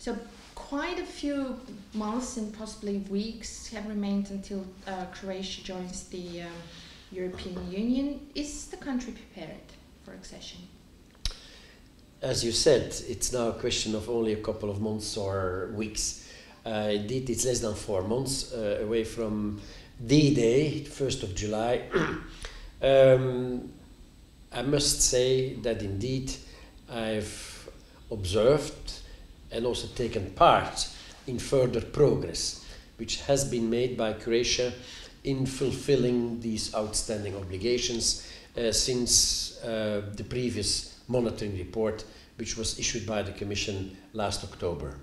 So quite a few months and possibly weeks have remained until Croatia joins the European Union. Is the country prepared for accession? As you said, it's now a question of only a couple of months or weeks. Indeed, it's less than 4 months away from D-Day, 1st of July. I must say that indeed I've observed and also taken part in further progress, which has been made by Croatia in fulfilling these outstanding obligations since the previous monitoring report, which was issued by the Commission last October.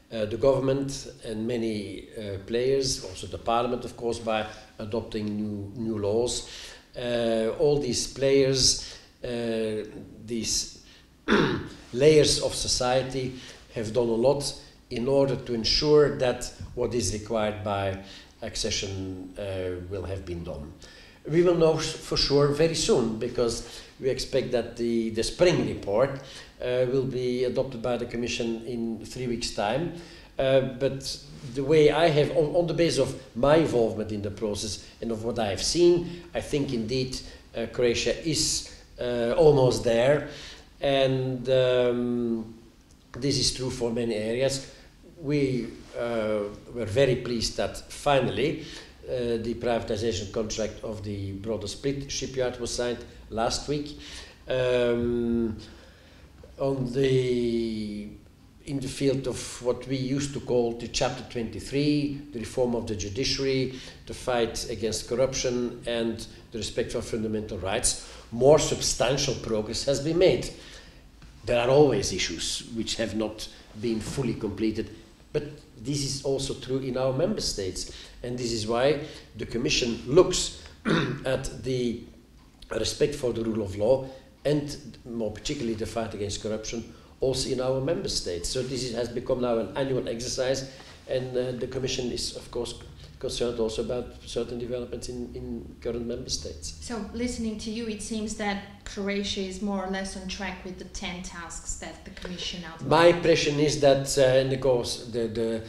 The government and many players, also the Parliament of course, by adopting new laws, all these players, these layers of society have done a lot in order to ensure that what is required by accession will have been done. We will know for sure very soon, because we expect that the spring report will be adopted by the Commission in 3 weeks' time. But the way I have, on the basis of my involvement in the process and of what I have seen, I think indeed Croatia is almost there. And this is true for many areas. We were very pleased that finally the privatization contract of the Brodo Split shipyard was signed last week. In the field of what we used to call the Chapter 23, the reform of the judiciary, the fight against corruption and the respect for fundamental rights, more substantial progress has been made. There are always issues which have not been fully completed, but this is also true in our member states, and this is why the Commission looks at the respect for the rule of law and more particularly the fight against corruption also in our member states. So this has become now an annual exercise, and the Commission is of course concerned also about certain developments in current member states. So listening to you, it seems that Croatia is more or less on track with the 10 tasks that the Commission outlined. My impression is that of course the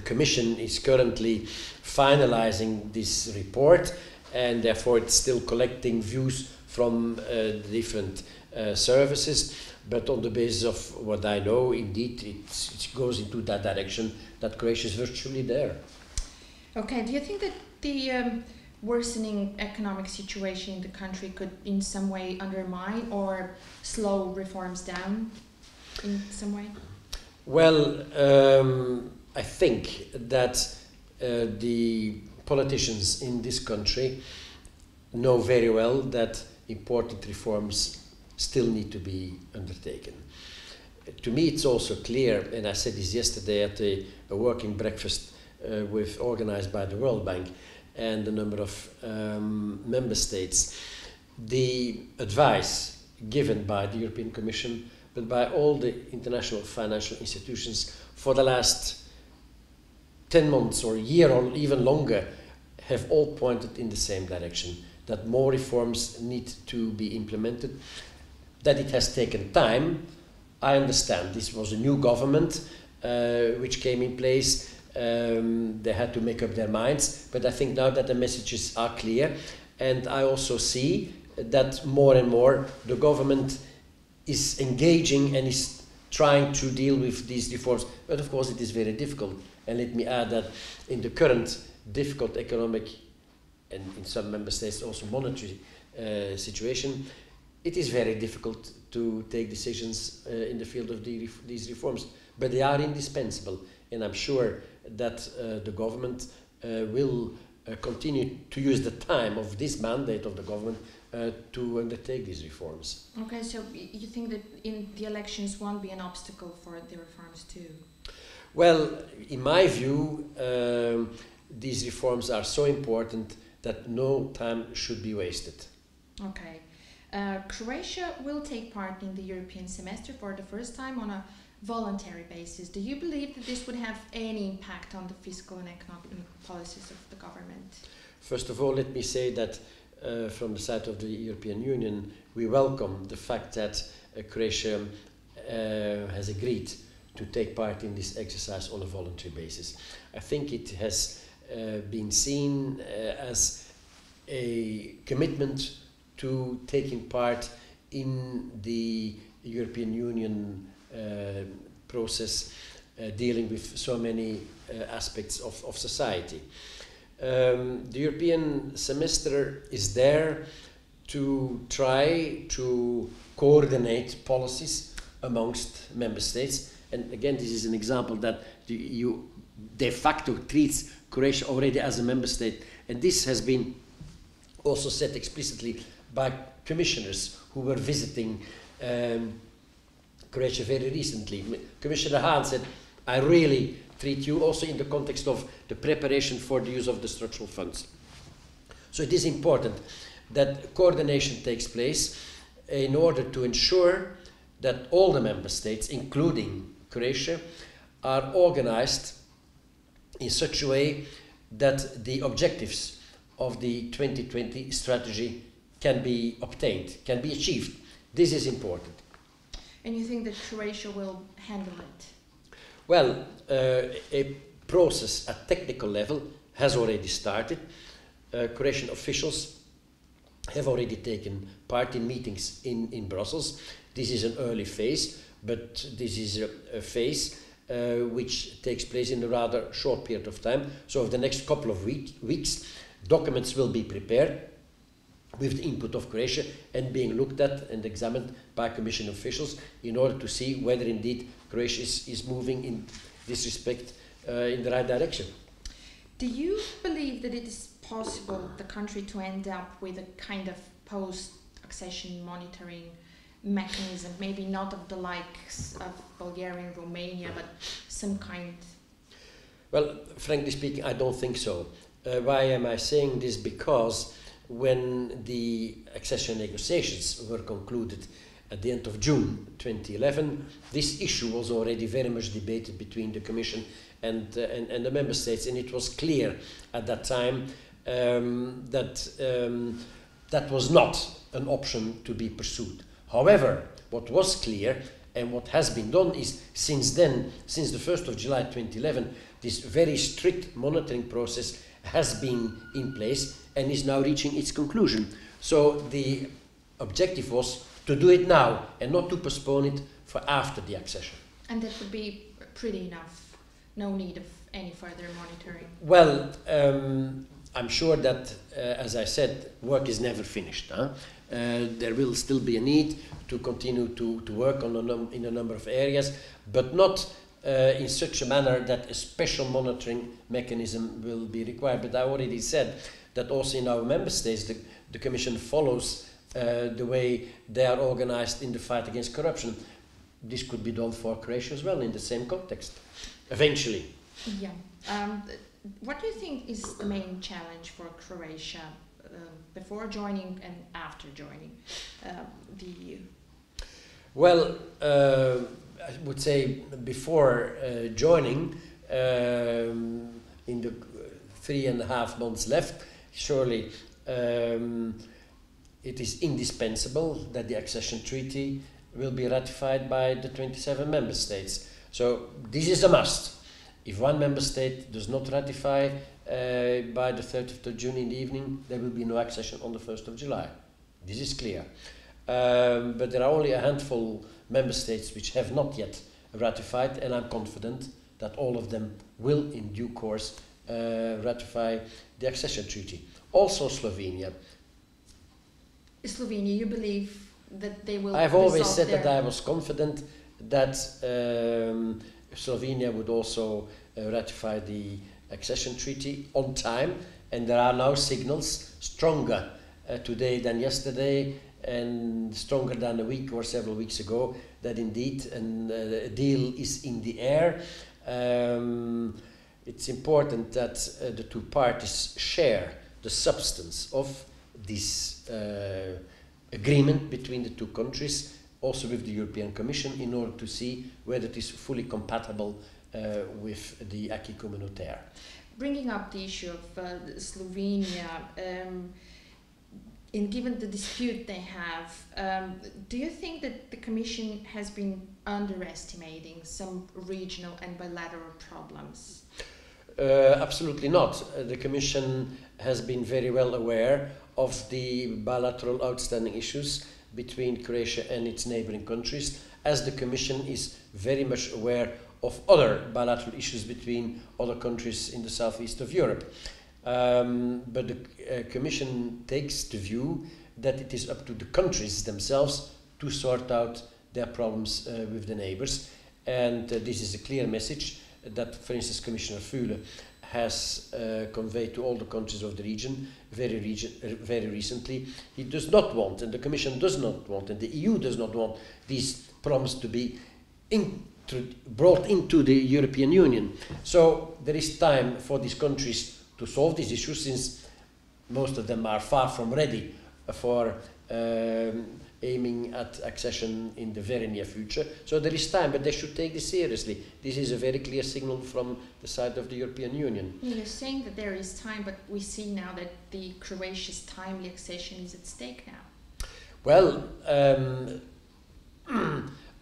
Commission is currently finalizing this report, and therefore it's still collecting views from the different services. But on the basis of what I know, indeed, it goes into that direction, that Croatia is virtually there. Okay, do you think that the worsening economic situation in the country could in some way undermine or slow reforms down in some way? Well, I think that the politicians in this country know very well that important reforms still need to be undertaken. To me, it's also clear, and I said this yesterday at a working breakfast organized by the World Bank and a number of member states, the advice given by the European Commission, but by all the international financial institutions for the last 10 months or a year or even longer have all pointed in the same direction, that more reforms need to be implemented. That it has taken time, I understand. This was a new government which came in place. They had to make up their minds, but I think now that the messages are clear, and I also see that more and more the government is engaging and is trying to deal with these reforms. But of course it is very difficult, and let me add that in the current difficult economic and in some member states also monetary situation, it is very difficult to take decisions in the field of these reforms, but they are indispensable, and I'm sure that the government will continue to use the time of this mandate of the government to undertake these reforms. Okay, so you think that in the elections won't be an obstacle for the reforms too? Well, in my view, these reforms are so important that no time should be wasted. Okay. Croatia will take part in the European semester for the first time on a voluntary basis. Do you believe that this would have any impact on the fiscal and economic policies of the government? First of all, let me say that from the side of the European Union, we welcome the fact that Croatia has agreed to take part in this exercise on a voluntary basis. I think it has been seen as a commitment to taking part in the European Union process dealing with so many aspects of society. The European semester is there to try to coordinate policies amongst member states. And again, this is an example that the EU de facto treats Croatia already as a member state. And this has been also said explicitly by commissioners who were visiting Croatia very recently. Commissioner Hahn said, I really treat you also in the context of the preparation for the use of the structural funds. So it is important that coordination takes place in order to ensure that all the member states, including Croatia, are organized in such a way that the objectives of the 2020 strategy can be obtained, can be achieved. This is important. And you think that Croatia will handle it? Well, a process at technical level has already started. Croatian officials have already taken part in meetings in Brussels. This is an early phase, but this is a phase which takes place in a rather short period of time. So over the next couple of weeks, documents will be prepared with the input of Croatia and being looked at and examined by Commission officials in order to see whether indeed Croatia is moving in this respect in the right direction. Do you believe that it is possible the country to end up with a kind of post-accession monitoring mechanism, maybe not of the likes of Bulgaria and Romania, but some kind? Well, frankly speaking, I don't think so. Why am I saying this? Because when the accession negotiations were concluded at the end of June 2011, this issue was already very much debated between the Commission and the Member States, and it was clear at that time that was not an option to be pursued. However, what was clear and what has been done is since then, since the 1st of July 2011, this very strict monitoring process has been in place and is now reaching its conclusion. So the objective was to do it now and not to postpone it for after the accession. And that would be pretty enough, no need of any further monitoring? Well, I'm sure that, as I said, work is never finished. There will still be a need to continue to work on in a number of areas, but not in such a manner that a special monitoring mechanism will be required. But I already said that also in our member states, the Commission follows the way they are organized in the fight against corruption. This could be done for Croatia as well in the same context, eventually. Yeah. What do you think is the main challenge for Croatia before joining and after joining the EU? Well, I would say before joining, in the 3.5 months left, surely it is indispensable that the accession treaty will be ratified by the 27 member states. So this is a must. If one member state does not ratify by the 30th of June in the evening, there will be no accession on the 1st of July. This is clear. But there are only a handful member states which have not yet ratified, and I'm confident that all of them will in due course ratify the accession treaty. Also Slovenia. Slovenia, you believe that they will? I've always said that I was confident that Slovenia would also ratify the accession treaty on time, and there are now signals stronger today than yesterday and stronger than a week or several weeks ago that indeed a deal is in the air. It's important that the two parties share the substance of this agreement between the two countries, also with the European Commission, in order to see whether it is fully compatible with the acquis communautaire. Bringing up the issue of Slovenia, given the dispute they have, do you think that the Commission has been underestimating some regional and bilateral problems? Absolutely not. The Commission has been very well aware of the bilateral outstanding issues between Croatia and its neighbouring countries, as the Commission is very much aware of other bilateral issues between other countries in the southeast of Europe. But the Commission takes the view that it is up to the countries themselves to sort out their problems with the neighbours, and this is a clear message that, for instance, Commissioner Füle has conveyed to all the countries of the region very recently. He does not want, and the Commission does not want, and the EU does not want these problems to be brought into the European Union. So there is time for these countries to solve these issues, since most of them are far from ready for aiming at accession in the very near future. So there is time, but they should take this seriously. This is a very clear signal from the side of the European Union. You're saying that there is time, but we see now that the Croatia's timely accession is at stake now. Well,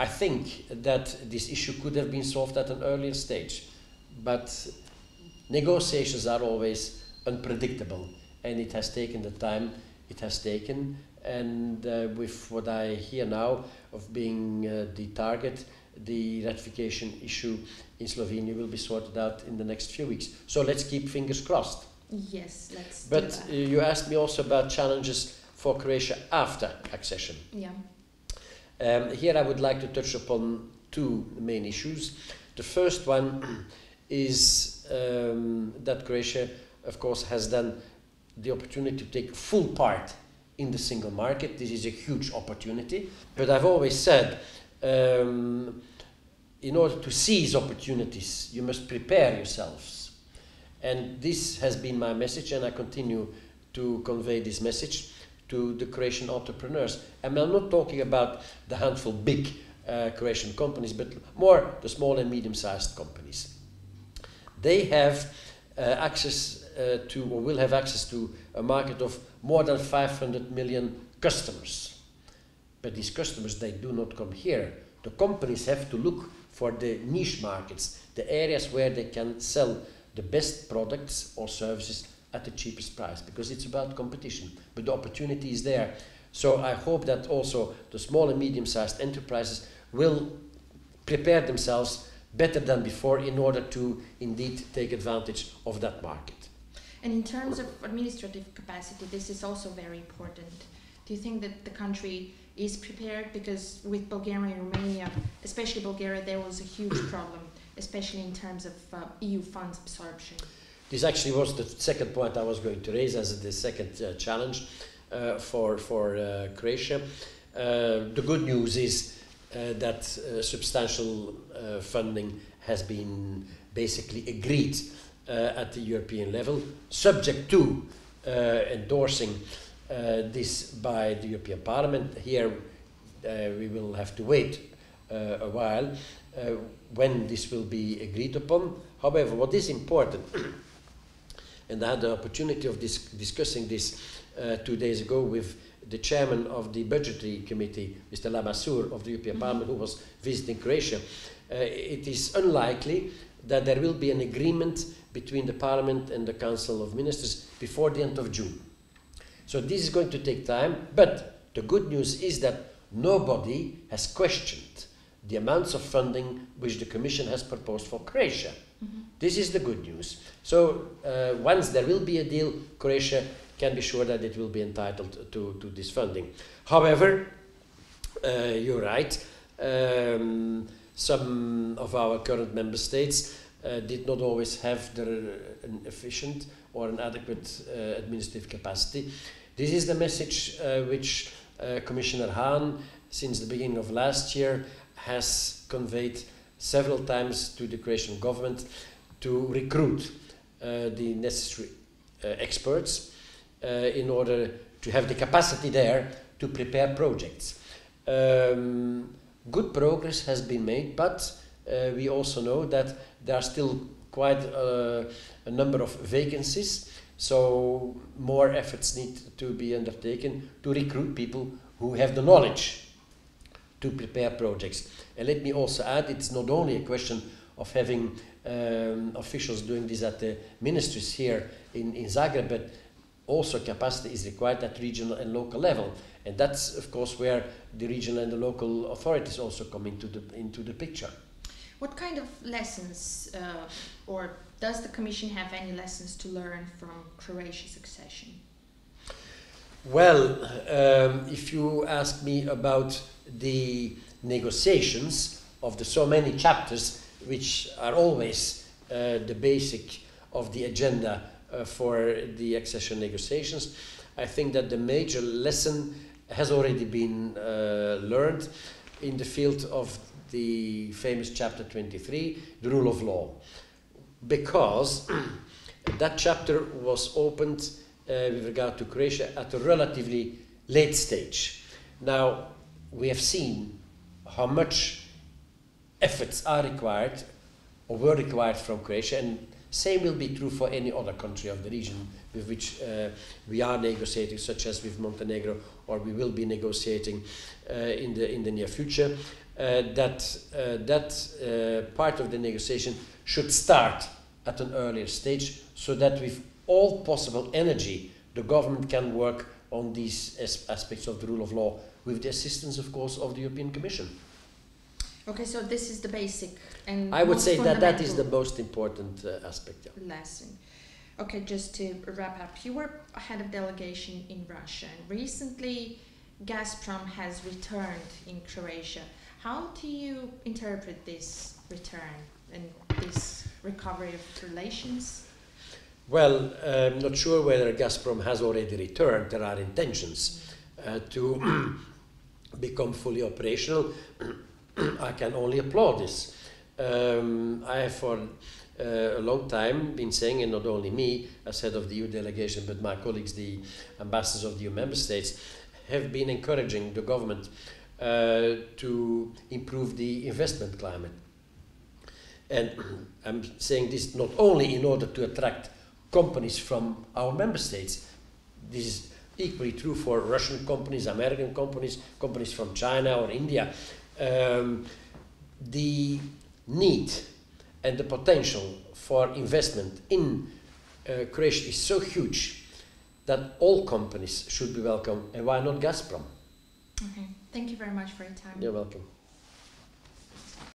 I think that this issue could have been solved at an earlier stage, but negotiations are always unpredictable, and it has taken the time it has taken. And with what I hear now of being the target, the ratification issue in Slovenia will be sorted out in the next few weeks. So let's keep fingers crossed. Yes, let's do that. But you asked me also about challenges for Croatia after accession. Yeah. Here I would like to touch upon two main issues. The first one is that Croatia, of course, has then the opportunity to take full part in the single market. This is a huge opportunity. But I've always said, in order to seize opportunities, you must prepare yourselves. And this has been my message, and I continue to convey this message to the Croatian entrepreneurs. And I'm not talking about the handful big Croatian companies, but more the small and medium-sized companies. They have access to, or will have access to, a market of more than 500 million customers. But these customers, they do not come here. The companies have to look for the niche markets, the areas where they can sell the best products or services at the cheapest price, because it's about competition. But the opportunity is there. So I hope that also the small and medium-sized enterprises will prepare themselves better than before in order to indeed take advantage of that market. And in terms of administrative capacity, this is also very important. Do you think that the country is prepared? Because with Bulgaria and Romania, especially Bulgaria, there was a huge problem, especially in terms of EU funds absorption. This actually was the second point I was going to raise as the second challenge for Croatia. The good news is that substantial funding has been basically agreed at the European level, subject to endorsing this by the European Parliament. Here we will have to wait a while when this will be agreed upon. However, what is important, and I had the opportunity of discussing this 2 days ago with the chairman of the budgetary committee, Mr. Lamassoure of the European Parliament, who was visiting Croatia, it is unlikely that there will be an agreement between the Parliament and the Council of Ministers before the end of June. So this is going to take time, but the good news is that nobody has questioned the amounts of funding which the Commission has proposed for Croatia. This is the good news. So once there will be a deal, Croatia can be sure that it will be entitled to this funding. However, you're right, some of our current member states did not always have an efficient or an adequate administrative capacity. This is the message which Commissioner Hahn, since the beginning of last year, has conveyed several times to the Croatian government to recruit the necessary experts in order to have the capacity there to prepare projects. Good progress has been made, but we also know that there are still quite a number of vacancies So more efforts need to be undertaken to recruit people who have the knowledge to prepare projects. And let me also add, it's not only a question of having officials doing this at the ministries here in Zagreb, but also capacity is required at regional and local level. And that's, of course, where the regional and the local authorities also come into the picture. What kind of lessons, or does the Commission have any lessons to learn from Croatia's accession? Well, if you ask me about the negotiations of the so many chapters, which are always the basic of the agenda for the accession negotiations, I think that the major lesson has already been learned in the field of the famous chapter 23, the rule of law, because that chapter was opened with regard to Croatia at a relatively late stage. Now, we have seen how much efforts are required or were required from Croatia, and same will be true for any other country of the region with which we are negotiating, such as with Montenegro, or we will be negotiating in the near future. That part of the negotiation should start at an earlier stage, so that with all possible energy the government can work on these aspects of the rule of law, with the assistance, of course, of the European Commission. Okay, so this is the basic and I would most say that that is the fundamental most important aspect. Yeah. lesson. Okay, just to wrap up, you were head of delegation in Russia, and recently Gazprom has returned in Croatia. How do you interpret this return and this recovery of relations? Well, I'm not sure whether Gazprom has already returned. There are intentions to become fully operational. I can only applaud this. I have for a long time been saying, and not only me as head of the EU delegation, but my colleagues, the ambassadors of the EU member states, have been encouraging the government to improve the investment climate. And I'm saying this not only in order to attract companies from our member states. This is equally true for Russian companies, American companies, companies from China or India. The need and the potential for investment in Croatia is so huge that all companies should be welcome, and why not Gazprom? Okay, thank you very much for your time. You're welcome.